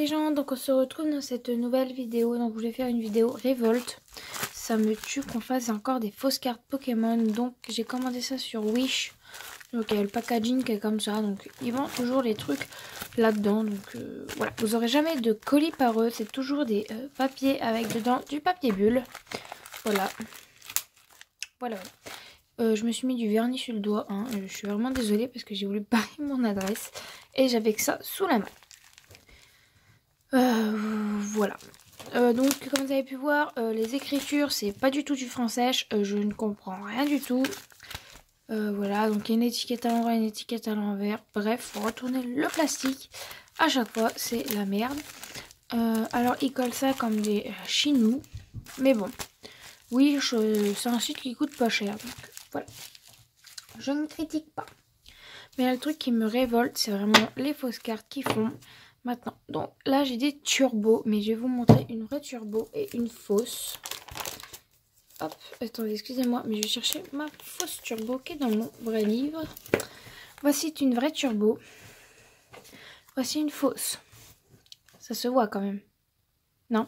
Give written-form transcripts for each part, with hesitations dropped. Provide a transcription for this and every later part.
Les gens, donc on se retrouve dans cette nouvelle vidéo. Donc je voulais faire une vidéo révolte. Ça me tue qu'on fasse encore des fausses cartes Pokémon. Donc j'ai commandé ça sur Wish. Donc il y a le packaging qui est comme ça. Donc ils vendent toujours les trucs là-dedans. Donc voilà, vous aurez jamais de colis par eux. C'est toujours des papiers avec dedans du papier bulle. Voilà. Voilà. Je me suis mis du vernis sur le doigt. Hein. Je suis vraiment désolée parce que j'ai voulu parer mon adresse. Et j'avais que ça sous la main. Voilà. Donc comme vous avez pu voir, les écritures c'est pas du tout du français, je ne comprends rien du tout. Voilà, donc il y a une étiquette à l'endroit, une étiquette à l'envers. Bref, faut retourner le plastique. À chaque fois, c'est la merde. Alors ils collent ça comme des chinous. Mais bon, oui, c'est un site qui coûte pas cher. Donc voilà. Je ne critique pas. Mais là, le truc qui me révolte, c'est vraiment les fausses cartes qui font. Maintenant, donc là j'ai des turbos, mais je vais vous montrer une vraie turbo et une fausse. Hop, attendez, excusez-moi, mais je vais chercher ma fausse turbo qui est dans mon vrai livre. Voici une vraie turbo. Voici une fausse. Ça se voit quand même. Non.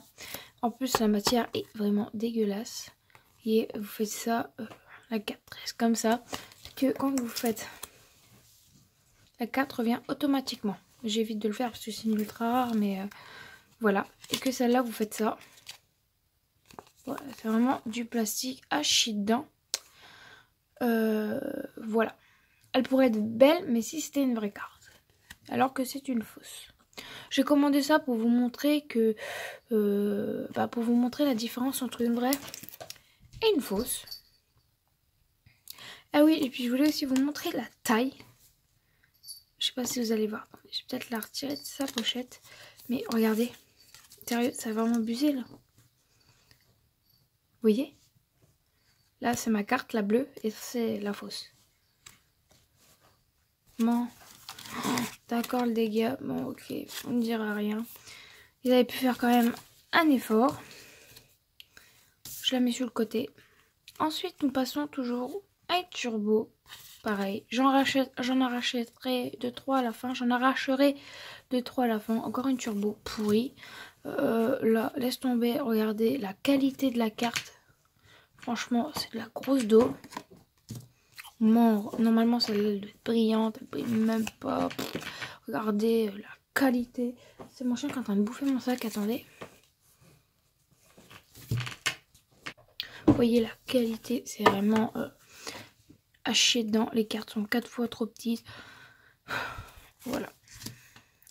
En plus, la matière est vraiment dégueulasse. Et vous faites ça, la carte reste comme ça. Que quand vous faites, la carte revient automatiquement. J'évite de le faire parce que c'est ultra rare, mais voilà. Et que celle-là, vous faites ça. Voilà, c'est vraiment du plastique à chier dedans. Voilà. Elle pourrait être belle, mais si c'était une vraie carte. Alors que c'est une fausse. J'ai commandé ça pour vous montrer que... pour vous montrer la différence entre une vraie et une fausse. Ah oui, et puis je voulais aussi vous montrer la taille. Je sais pas si vous allez voir. Je vais peut-être la retirer de sa pochette. Mais regardez. Sérieux, ça va vraiment abuser là. Vous voyez? Là, c'est ma carte, la bleue. Et c'est la fausse. Bon. D'accord, le dégât. Bon, ok. On ne dira rien. Ils avaient pu faire quand même un effort. Je la mets sur le côté. Ensuite, nous passons toujours à une turbo. Pareil, j'en arracherai 2-3 à la fin. J'en arracherai 2-3 à la fin. Encore une turbo pourrie. Là, laisse tomber. Regardez la qualité de la carte. Franchement, c'est de la grosse dos. Normalement, celle-là doit être brillante. Elle brille même pas. Regardez la qualité. C'est mon chien qui est en train de bouffer mon sac. Attendez. Vous voyez la qualité. C'est vraiment... à chier dedans, les cartes sont 4 fois trop petites. Voilà.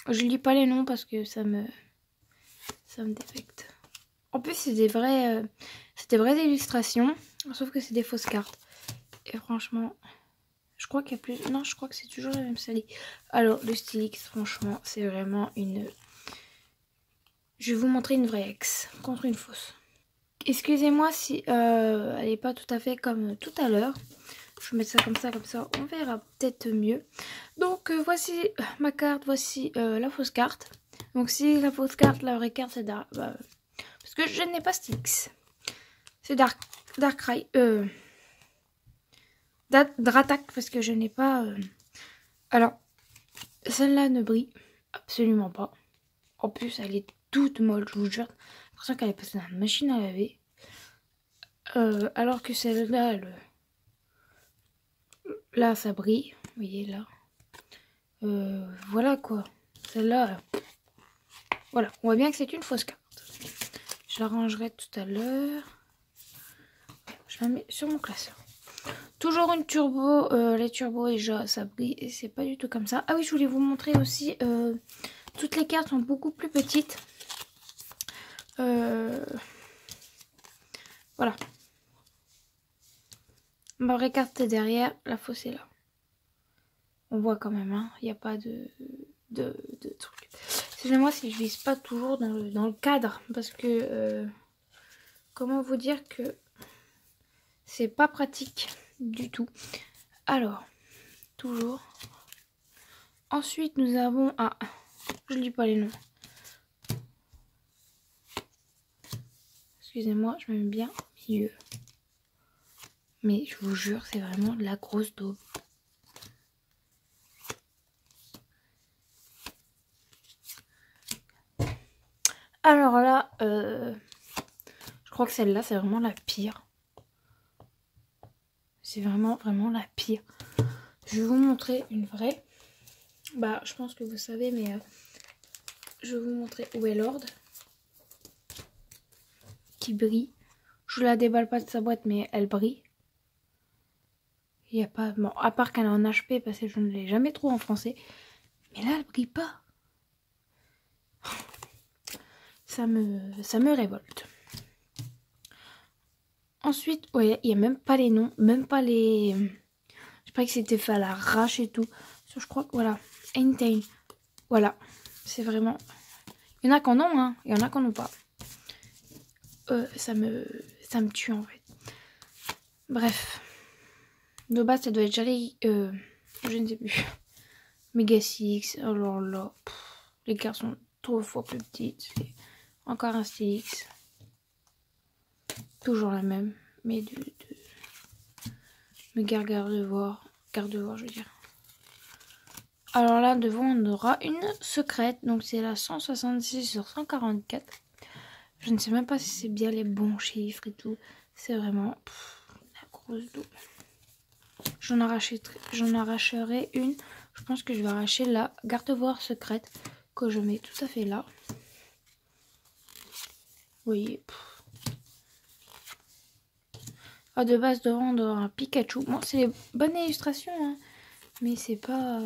Je lis pas les noms parce que ça me défecte. En plus c'est des vraies illustrations, sauf que c'est des fausses cartes. Et franchement, je crois qu'il y a plus. Non, je crois que c'est toujours la même série. Alors le Stylix, franchement, c'est vraiment une. Je vais vous montrer une vraie ex contre une fausse. Excusez-moi si elle n'est pas tout à fait comme tout à l'heure. Je vais mettre ça, comme ça, on verra peut-être mieux. Donc, voici ma carte, voici la fausse carte. Donc, si la fausse carte, la vraie carte, c'est parce que je n'ai pas Stylix. C'est Darkrai. Dratak, parce que je n'ai pas... Alors, celle-là ne brille absolument pas. En plus, elle est toute molle, je vous jure. J'ai l'impression qu'elle est passée dans la machine à laver. Alors que celle-là, là, ça brille. Vous voyez, là. Voilà, quoi. Celle-là, voilà. On voit bien que c'est une fausse carte. Je la rangerai tout à l'heure. Je la mets sur mon classeur. Toujours une turbo. Les turbos, déjà, ça brille. Et c'est pas du tout comme ça. Ah oui, je voulais vous montrer aussi. Toutes les cartes sont beaucoup plus petites. Voilà. Ma vraie carte est derrière. La fausse est là. On voit quand même, hein. Il n'y a pas de truc. Excusez-moi si je vise pas toujours dans le cadre. Parce que... comment vous dire que c'est pas pratique du tout. Alors, toujours. Ensuite, nous avons... Ah, je lis pas les noms. Excusez-moi, je me mets bien au milieu. Mais je vous jure, c'est vraiment de la grosse daube. Alors là, je crois que celle-là, c'est vraiment la pire. C'est vraiment la pire. Je vais vous montrer une vraie. Bah, je pense que vous savez, mais je vais vous montrer où est l'ordre. Qui brille. Je la déballe pas de sa boîte, mais elle brille. Il n'y a pas... Bon, à part qu'elle est en HP, parce que je ne l'ai jamais trouvé en français. Mais là, elle brille pas. Ça me révolte. Ensuite, ouais, il n'y a même pas les noms, même pas les... Je croyais que c'était fait à l'arrache et tout. Je crois que, voilà, Einstein. Voilà, c'est vraiment... Il y en a qui en ont, hein. Il y en a qui en ont pas. Ça me tue, en fait. Bref. De base, ça doit être Jerry... je ne sais plus. Mega Six. Alors là, les cartes sont 3 fois plus petites. Encore un Stylix. Toujours la même. Mais de garde-voir. Garde-voir, je veux dire. Alors là, devant, on aura une secrète. Donc, c'est la 166 sur 144. Je ne sais même pas si c'est bien les bons chiffres et tout. C'est vraiment la grosse dos. J'en arracherai une. Je pense que je vais arracher la garde-voir secrète que je mets tout à fait là. Vous voyez. Ah, de base, devant, on aura un Pikachu. Bon, c'est les bonnes illustrations, hein. Mais c'est pas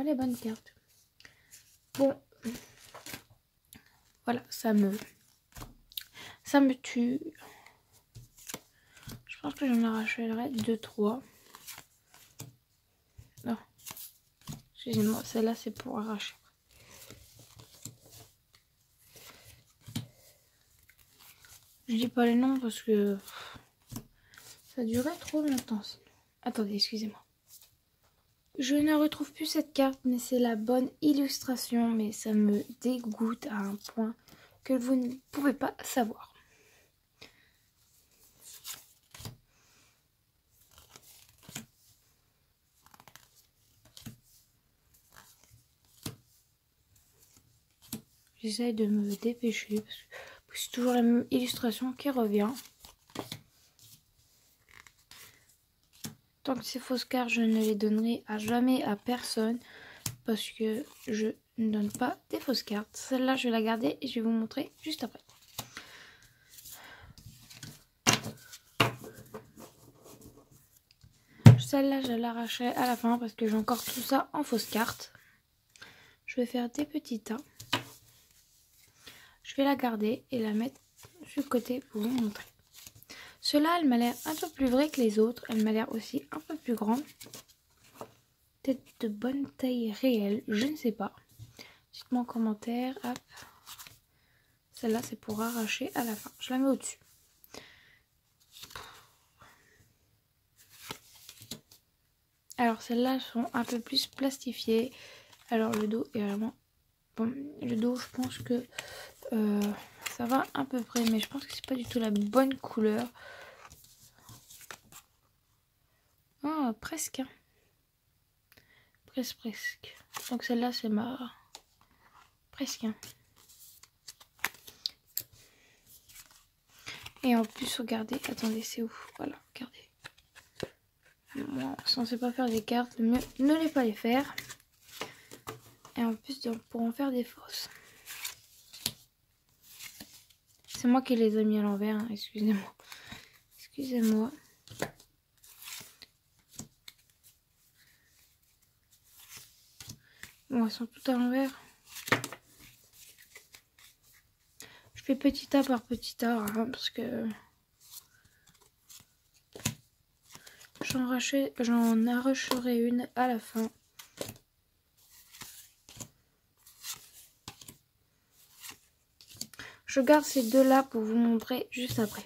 les bonnes cartes. Bon. Voilà, ça me tue. Je pense que j'en arracherai 2-3. Non. Excusez-moi, celle-là c'est pour arracher. Je dis pas les noms parce que ça durait trop longtemps. Attendez, excusez-moi. Je ne retrouve plus cette carte, mais c'est la bonne illustration. Mais ça me dégoûte à un point que vous ne pouvez pas savoir. J'essaye de me dépêcher parce que c'est toujours la même illustration qui revient. Tant que c'est fausses cartes, je ne les donnerai à jamais à personne parce que je ne donne pas des fausses cartes. Celle-là, je vais la garder et je vais vous montrer juste après. Celle-là, je l'arracherai à la fin parce que j'ai encore tout ça en fausses cartes. Je vais faire des petits tas. Je vais la garder et la mettre sur le côté pour vous montrer. Celle-là, elle m'a l'air un peu plus vraie que les autres. Elle m'a l'air aussi un peu plus grande. Peut-être de bonne taille réelle, je ne sais pas. Dites-moi en commentaire. Hop. Celle-là, c'est pour arracher à la fin. Je la mets au-dessus. Alors, celles-là sont un peu plus plastifiées. Alors, le dos est vraiment... Bon, le dos, je pense que ça va à peu près. Mais je pense que c'est pas du tout la bonne couleur. Ah, presque. Hein. Presque. Donc, celle-là, c'est ma... Presque. Hein. Et en plus, regardez. Attendez, c'est où? Voilà, regardez. Moi, censé pas faire des cartes, mais ne les pas les faire. Et en plus, pour en faire des fausses. C'est moi qui les ai mis à l'envers, hein, excusez-moi. Excusez-moi. Bon, elles sont toutes à l'envers. Je fais petit tas par petit tas, hein, parce que... J'en arracherai une à la fin. Je garde ces deux-là pour vous montrer juste après.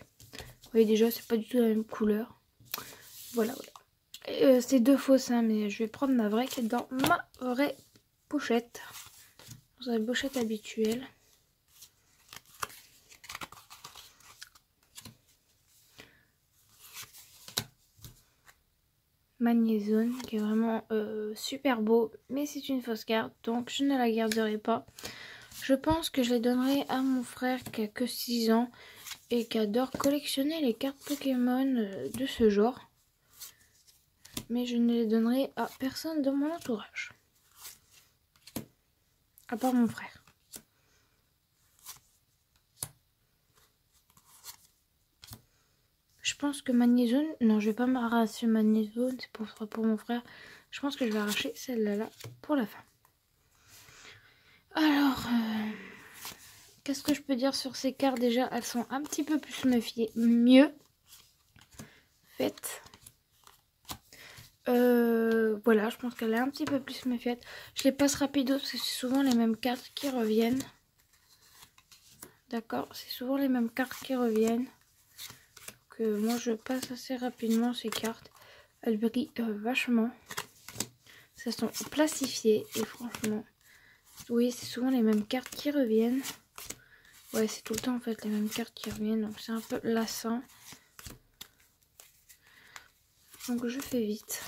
Vous voyez déjà, c'est pas du tout la même couleur. Voilà, voilà. C'est deux fausses, hein, mais je vais prendre ma vraie qui est dans ma vraie pochette. Dans la pochette habituelle. Magnézone qui est vraiment super beau, mais c'est une fausse carte, donc je ne la garderai pas. Je pense que je les donnerai à mon frère qui a que 6 ans et qui adore collectionner les cartes Pokémon de ce genre. Mais je ne les donnerai à personne de mon entourage. À part mon frère. Je pense que Magnézone... Non, je vais pas m'arracher Magnézone, c'est pour mon frère. Je pense que je vais arracher celle-là pour la fin. Alors, qu'est-ce que je peux dire sur ces cartes? Déjà, elles sont un petit peu plus mieux faites. Voilà, je pense qu'elle est un petit peu plus mieux faite. Je les passe rapido parce que c'est souvent les mêmes cartes qui reviennent. D'accord, c'est souvent les mêmes cartes qui reviennent. Donc, moi, je passe assez rapidement ces cartes. Elles brillent vachement. Elles sont plastifiées et franchement... Oui, c'est souvent les mêmes cartes qui reviennent. Ouais, c'est tout le temps en fait les mêmes cartes qui reviennent, donc c'est un peu lassant. Donc je fais vite.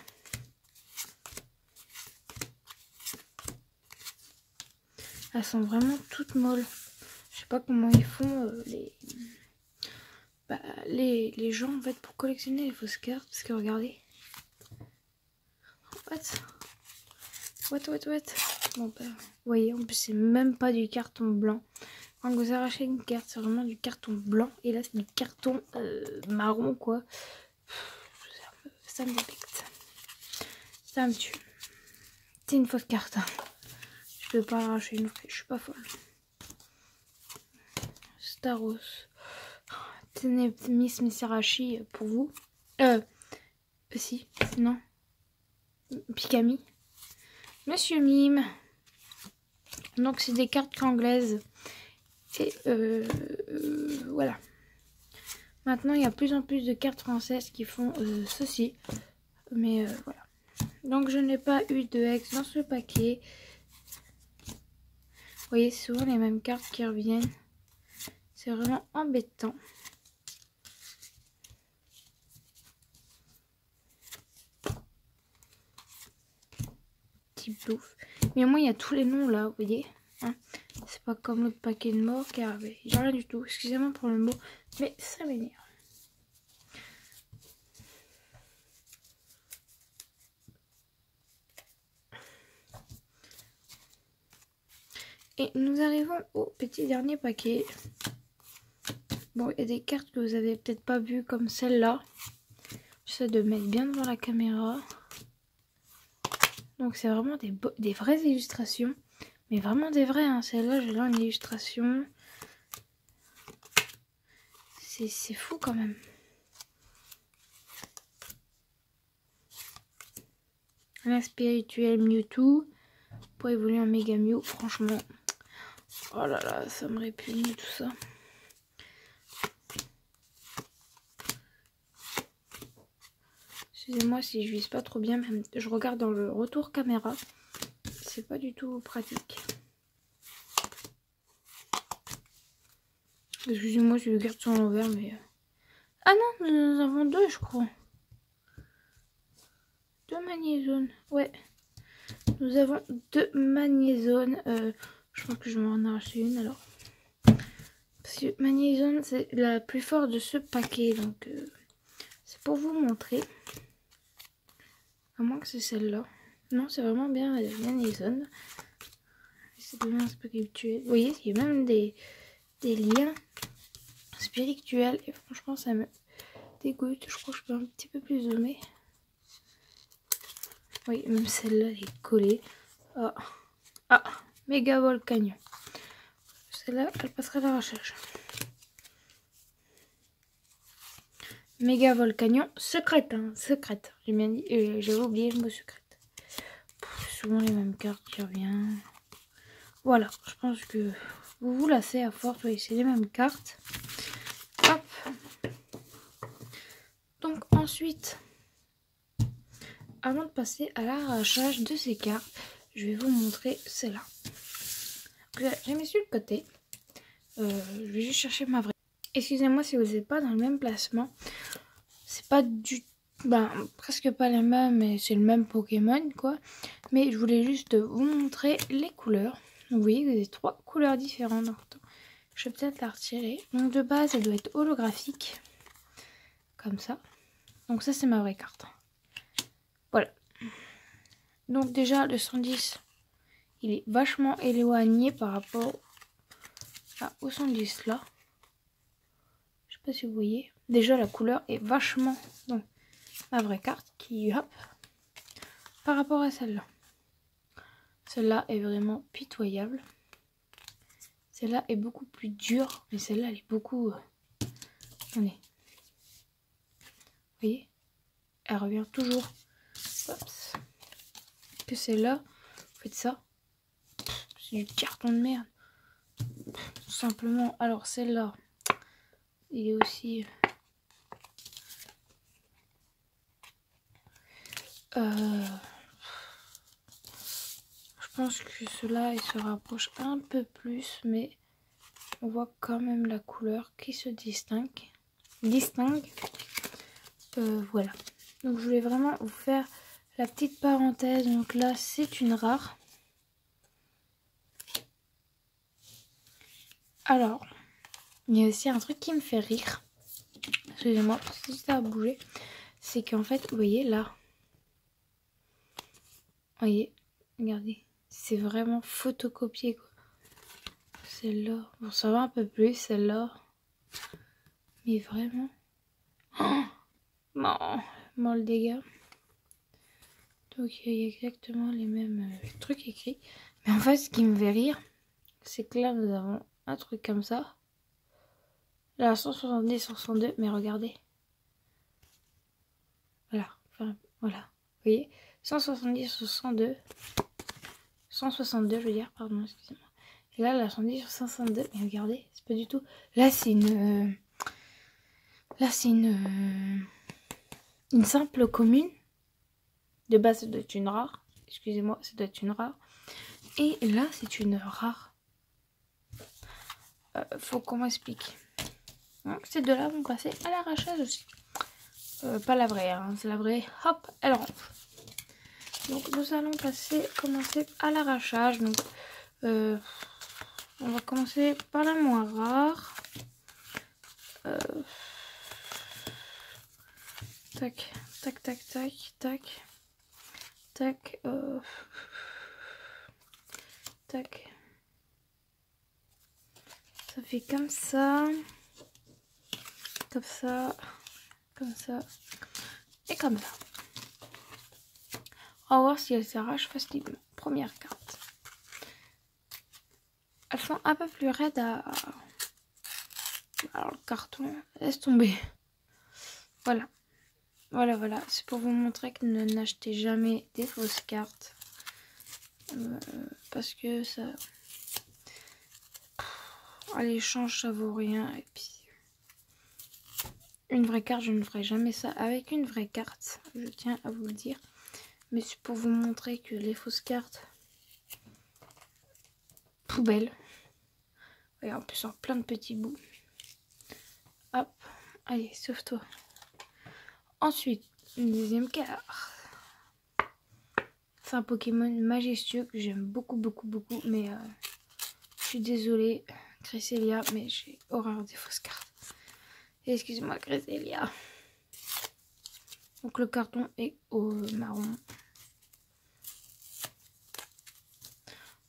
Elles sont vraiment toutes molles. Je sais pas comment ils font les gens en fait pour collectionner les fausses cartes. Parce que regardez. What? Bon bah, vous voyez, en plus c'est même pas du carton blanc. Quand vous arrachez une carte, c'est vraiment du carton blanc. Et là, c'est du carton marron, quoi. Ça me dépecte. Ça me tue. C'est une fausse carte. Hein. Je peux pas arracher une feuille. Je suis pas folle. Staros. Miss Misarashi pour vous. Si. Non. Pikami. Monsieur Mime. Donc, c'est des cartes anglaises. Et voilà. Maintenant, il y a plus en plus de cartes françaises qui font ceci. Mais voilà. Donc, je n'ai pas eu de Hex dans ce paquet. Vous voyez, c'est souvent les mêmes cartes qui reviennent. C'est vraiment embêtant. Petit plouf. Mais au moins, il y a tous les noms là, vous voyez. Hein, c'est pas comme l'autre paquet de morts qui avait. J'ai rien du tout. Excusez-moi pour le mot, mais ça m'énerve. Et nous arrivons au petit dernier paquet. Bon, il y a des cartes que vous avez peut-être pas vues comme celle-là. J'essaie de mettre bien devant la caméra. Donc c'est vraiment des vraies illustrations. Mais vraiment des vraies, hein. Celle-là, j'ai là une illustration. C'est fou quand même. Un spirituel Mewtwo. Pour évoluer en Mega Mew, franchement. Oh là là, ça me répugne tout ça. Excusez-moi si je vise pas trop bien, même je regarde dans le retour caméra. C'est pas du tout pratique. Excusez-moi si je garde sur l'envers, mais... Ah non, nous en avons deux, je crois. Deux Magnézones, ouais. Nous avons deux Magnézones. Je pense que je vais en arracher une alors. Parce que Magnézone, c'est la plus forte de ce paquet. Donc, c'est pour vous montrer. À moins que c'est celle-là. Non, c'est vraiment bien Magnézone. C'est bien spirituel. Vous voyez, il y a même des liens spirituels. Et franchement, ça me dégoûte. Je crois que je peux un petit peu plus zoomer. Oui, même celle-là, elle est collée. Ah, Méga Volcanion. Celle-là, elle passera à l'arrachage. Méga Volcanion, secrète, hein, secrète. J'ai bien dit, j'avais oublié le mot secrète. Souvent les mêmes cartes qui reviennent. Voilà, je pense que vous vous lassez à force. Oui, c'est les mêmes cartes. Hop. Donc ensuite, avant de passer à l'arrachage de ces cartes, je vais vous montrer celle-là. J'ai mis sur le côté. Je vais juste chercher ma vraie. Excusez-moi si vous n'êtes pas dans le même placement. C'est pas du... presque pas les mêmes, mais c'est le même Pokémon, quoi. Mais je voulais juste vous montrer les couleurs. Oui, vous avez 3 couleurs différentes. Donc, je vais peut-être la retirer. Donc de base, elle doit être holographique. Comme ça. Donc ça, c'est ma vraie carte. Voilà. Donc déjà, le 110, il est vachement éloigné par rapport au 110 là. Je sais pas si vous voyez. Déjà, la couleur est vachement dans ma vraie carte qui, hop, par rapport à celle-là. Celle-là est vraiment pitoyable. Celle-là est beaucoup plus dure, mais celle-là, elle est beaucoup... Attendez. Vous voyez? Elle revient toujours. Oups. Que celle-là, vous faites ça. C'est du carton de merde. Tout simplement. Alors, celle-là, il est aussi... Je pense que cela il se rapproche un peu plus, mais on voit quand même la couleur qui se distingue. Voilà. Donc je voulais vraiment vous faire la petite parenthèse. Donc là c'est une rare. Alors il y a aussi un truc qui me fait rire. Excusez-moi si ça a bougé. C'est qu'en fait vous voyez là. Vous voyez, regardez. C'est vraiment photocopié quoi. Celle-là. Bon ça va un peu plus celle-là. Mais vraiment. Oh non, le dégât. Donc il y a exactement les mêmes trucs écrits. Mais en fait, ce qui me fait rire, c'est que là, nous avons un truc comme ça. Là, 170 sur 102, mais regardez. Voilà. Enfin, voilà. Vous voyez 170 sur 102. 162, je veux dire, pardon, excusez-moi. Et là, la 110 sur 502, mais regardez, c'est pas du tout. Là, c'est une... Là, c'est une simple commune. De base, ça doit être une rare. Excusez-moi, ça doit être une rare. Et là, c'est une rare. Faut qu'on m'explique. Donc, ces deux-là vont passer à l'arrachage aussi. Pas la vraie, hein, c'est la vraie. Hop, elle rentre. Donc, nous allons commencer à l'arrachage. Donc, on va commencer par la moins rare. Tac, tac, tac, tac, tac. Tac, tac. Ça fait comme ça. Comme ça. Comme ça. Et comme ça. On va voir si elles s'arrachent facilement. Première carte. Elles sont un peu plus raides à... Alors le carton, laisse tomber. Voilà. Voilà. C'est pour vous montrer que ne n'achetez jamais des fausses cartes. Parce que ça... À l'échange, ça vaut rien. Et puis... Une vraie carte, je ne ferai jamais ça avec une vraie carte. Je tiens à vous le dire. Mais c'est pour vous montrer que les fausses cartes... Poubelle. Et en plus, en plein de petits bouts. Hop. Allez, sauve-toi. Ensuite, une deuxième carte. C'est un Pokémon majestueux que j'aime beaucoup. Mais je suis désolée, Cresselia, mais j'ai horreur des fausses cartes. Excusez-moi, Cresselia. Donc le carton est au marron.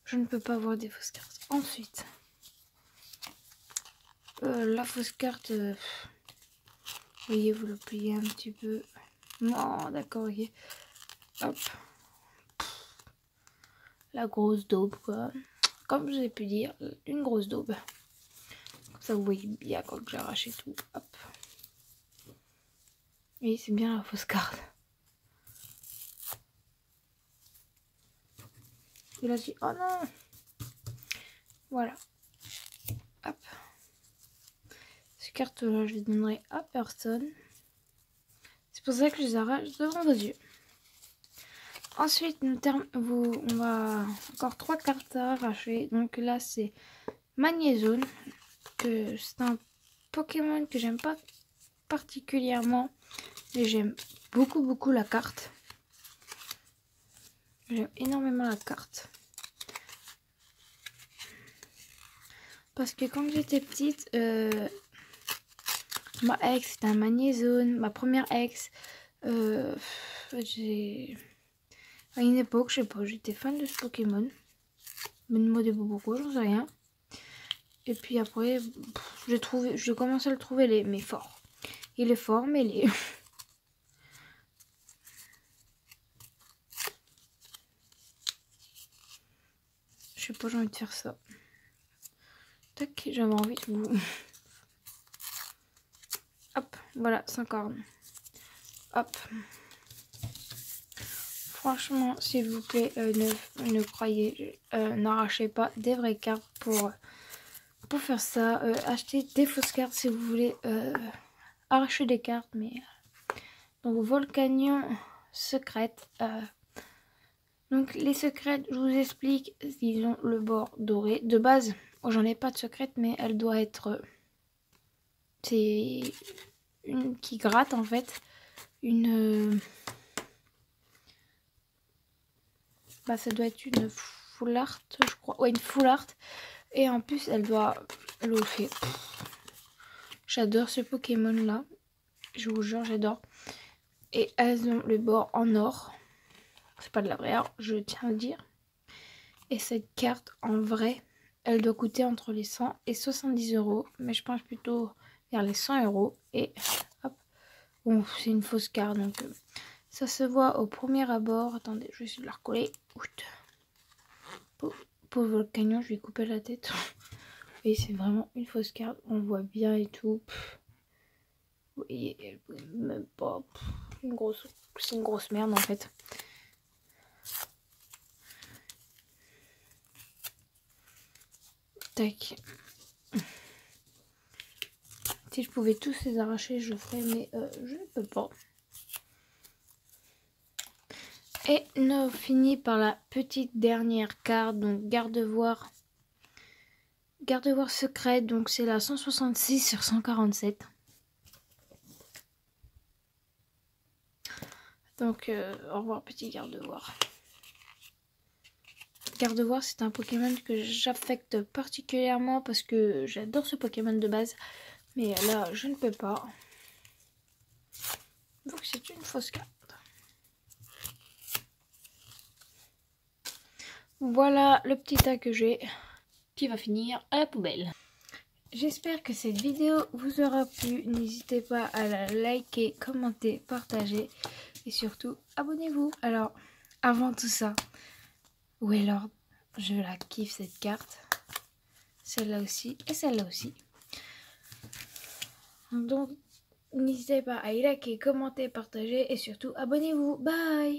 Je ne peux pas avoir des fausses cartes. Ensuite, la fausse carte, vous voyez, vous le pliez un petit peu. Non, d'accord, ok. Hop. La grosse daube, quoi. Comme je vous ai pu dire, une grosse daube. Comme ça, vous voyez bien quand j'ai arraché tout. Hop. Et c'est bien la fausse carte. Et là, je dis, oh non. Voilà. Hop. Ces cartes-là, je les donnerai à personne. C'est pour ça que je les arrache devant vos yeux. Ensuite, on va encore 3 cartes à arracher. Donc là, c'est Magnézone. C'est un Pokémon que j'aime pas particulièrement. Mais j'aime beaucoup la carte. J'aime énormément la carte. Parce que quand j'étais petite, ma ex c'était un magnézone, ma première ex. J'ai... À une époque, je sais pas, j'étais fan de ce Pokémon. Mais ne me demandez pas pourquoi, j'en sais rien. Et puis après, j'ai commencé à le trouver mais fort. Il est fort, mais il est... Je sais pas, j'ai envie de faire ça. Tac, j'avais envie de vous... Hop, voilà, 5 cornes. Hop. Franchement, s'il vous plaît, ne croyez, n'arrachez pas des vraies cartes pour faire ça. Achetez des fausses cartes si vous voulez arracher des cartes. Mais donc Volcanion secrète. Donc les secrètes, je vous explique, ils ont le bord doré. De base, j'en ai pas de secrète, mais elle doit être... c'est une qui gratte en fait. Une... bah ça doit être une full art, je crois. Ouais, une full art. Et en plus, elle doit... le fait. J'adore ce Pokémon là. Je vous jure, j'adore. Et elles ont le bord en or. C'est pas de la vraie or, je tiens à le dire. Et cette carte, en vrai, elle doit coûter entre les 100 et 70 €. Mais je pense plutôt vers les 100 €. Et hop. Bon, c'est une fausse carte. Donc ça se voit au premier abord. Attendez, je vais essayer de la recoller. Pour le Volcanion, je vais couper la tête. Et c'est vraiment une fausse carte. On voit bien et tout. Vous voyez, elle peut même pas. C'est une grosse merde en fait. Tac. Si je pouvais tous les arracher, je le ferais, mais je ne peux pas. Et nous finit par la petite dernière carte, donc garde-voir. Garde-voir secrète, donc c'est la 166 sur 147. Donc au revoir petit garde-voir. Garde-voir, c'est un Pokémon que j'affecte particulièrement parce que j'adore ce Pokémon de base. Mais là, je ne peux pas. Donc c'est une fausse carte. Voilà le petit tas que j'ai qui va finir à la poubelle. J'espère que cette vidéo vous aura plu. N'hésitez pas à la liker, commenter, partager et surtout abonnez-vous. Alors, avant tout ça, où est l'ordre? Je la kiffe cette carte. Celle-là aussi et celle-là aussi. Donc, n'hésitez pas à liker, commenter, partager et surtout abonnez-vous. Bye!